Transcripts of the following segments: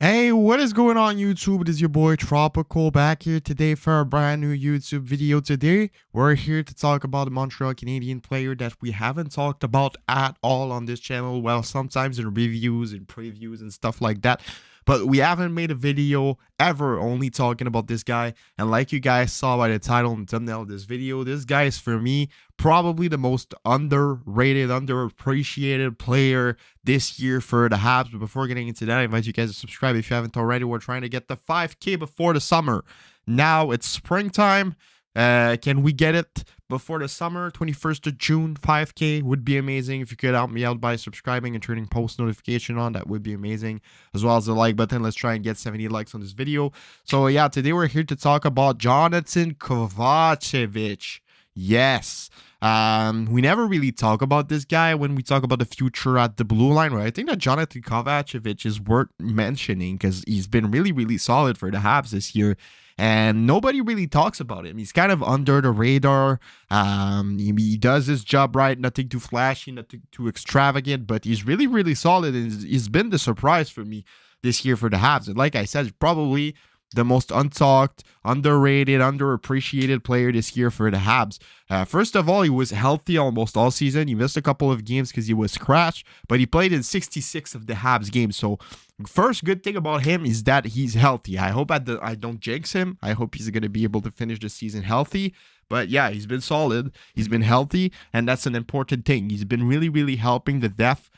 Hey, what is going on YouTube? It is your boy Tropical back here today for a brand new YouTube video. Today, we're here to talk about a Montreal Canadian player that we haven't talked about at all on this channel. Well, sometimes in reviews and previews and stuff like that. But we haven't made a video ever only talking about this guy. And like you guys saw by the title and thumbnail of this video, this guy is for me probably the most underrated, underappreciated player this year for the Habs. But before getting into that, I invite you guys to subscribe if you haven't already. We're trying to get the 5K before the summer. Now it's springtime. Can we get it before the summer? 21st of June, 5K would be amazing. If you could help me out by subscribing and turning post notification on, that would be amazing. As well as the like button. Let's try and get 70 likes on this video. So yeah, today we're here to talk about Johnathan Kovacevic. Yes. We never really talk about this guy when we talk about the future at the blue line, right? I think that Johnathan Kovacevic is worth mentioning because he's been really solid for the Habs this year. And nobody really talks about him. He's kind of under the radar. He does his job right. Nothing too flashy, nothing too extravagant, but he's really solid. And he's been the surprise for me this year for the Habs. And like I said, probably the most untalked, underrated, underappreciated player this year for the Habs. First of all, he was healthy almost all season. He missed a couple of games because he was scratched, but he played in 66 of the Habs games. So first good thing about him is that he's healthy. I hope I don't jinx him. I hope he's going to be able to finish the season healthy. But yeah, he's been solid. He's been healthy, and that's an important thing. He's been really helping the depth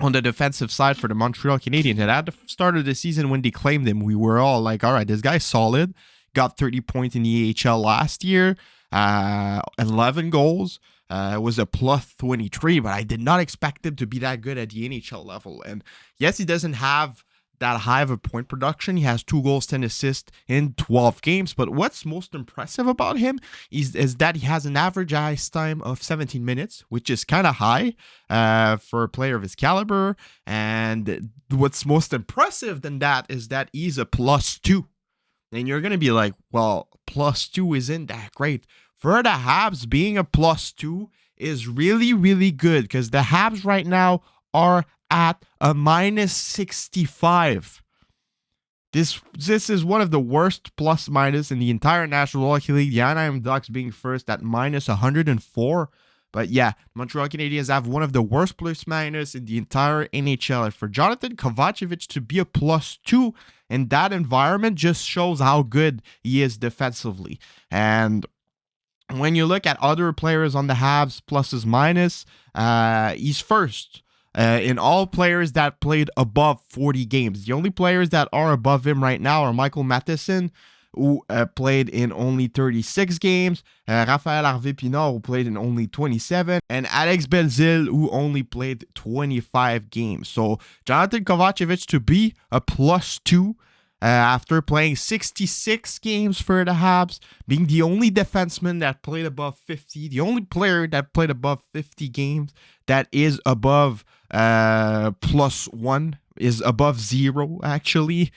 on the defensive side for the Montreal Canadiens. And at the start of the season when they claimed him, we were all like, all right, this guy's solid. Got 30 points in the AHL last year, 11 goals. Was a plus 23, but I did not expect him to be that good at the NHL level. And yes, he doesn't have that high of a point production. He has 2 goals, 10 assists in 12 games. But what's most impressive about him is that he has an average ice time of 17 minutes, which is kind of high for a player of his caliber. And what's most impressive than that is that he's a +2. And you're going to be like, well, +2 isn't that great. For the Habs, being a +2 is really good because the Habs right now are at a -65. This is one of the worst plus-minus in the entire National Hockey League. The Anaheim Ducks being first at -104. But yeah, Montreal Canadiens have one of the worst plus-minus in the entire NHL. And for Johnathan Kovacevic to be a +2 in that environment just shows how good he is defensively. And when you look at other players on the Habs, pluses, minus, he's first in all players that played above 40 games. The only players that are above him right now are Michael Matheson, who played in only 36 games, Raphaël Harvey-Pinard, who played in only 27, and Alex Belzile, who only played 25 games. So Johnathan Kovacevic to be a +2 after playing 66 games for the Habs, being the only defenseman that played above 50, the only player that played above 50 games that is above +1, is above 0 actually.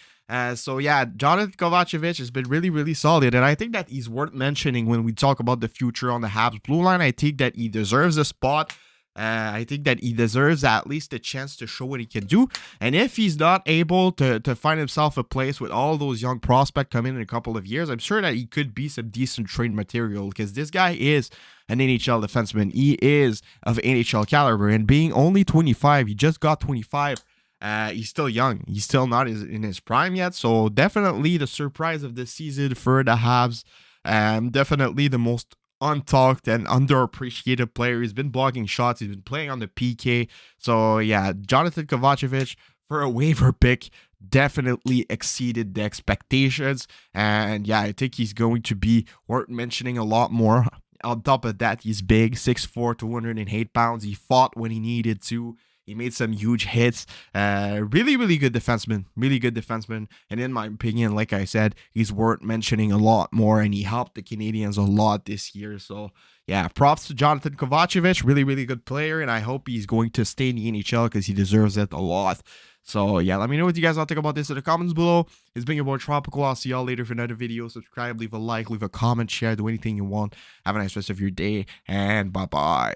So yeah, Johnathan Kovacevic has been really solid, and I think that he's worth mentioning when we talk about the future on the Habs blue line. I think that he deserves a spot. I think that he deserves at least a chance to show what he can do. And if he's not able to find himself a place with all those young prospects coming in a couple of years, I'm sure that he could be some decent trade material because this guy is an NHL defenseman. He is of NHL caliber, and being only 25, he just got 25. He's still young. He's still not in his prime yet. So definitely the surprise of this season for the Habs. Definitely the most untalked and underappreciated player. He's been blocking shots. He's been playing on the PK. So yeah, Johnathan Kovacevic for a waiver pick definitely exceeded the expectations. And yeah, I think he's going to be worth mentioning a lot more. On top of that, he's big, 6'4", 208 pounds. He fought when he needed to. He made some huge hits. Really good defenseman. Really good defenseman. And in my opinion, like I said, he's worth mentioning a lot more. And he helped the Canadiens a lot this year. So, yeah, props to Johnathan Kovacevic. Really good player. And I hope he's going to stay in the NHL because he deserves it a lot. So, yeah, let me know what you guys all think about this in the comments below. It's been your boy Tropical. I'll see y'all later for another video. Subscribe, leave a like, leave a comment, share, do anything you want. Have a nice rest of your day. And bye-bye.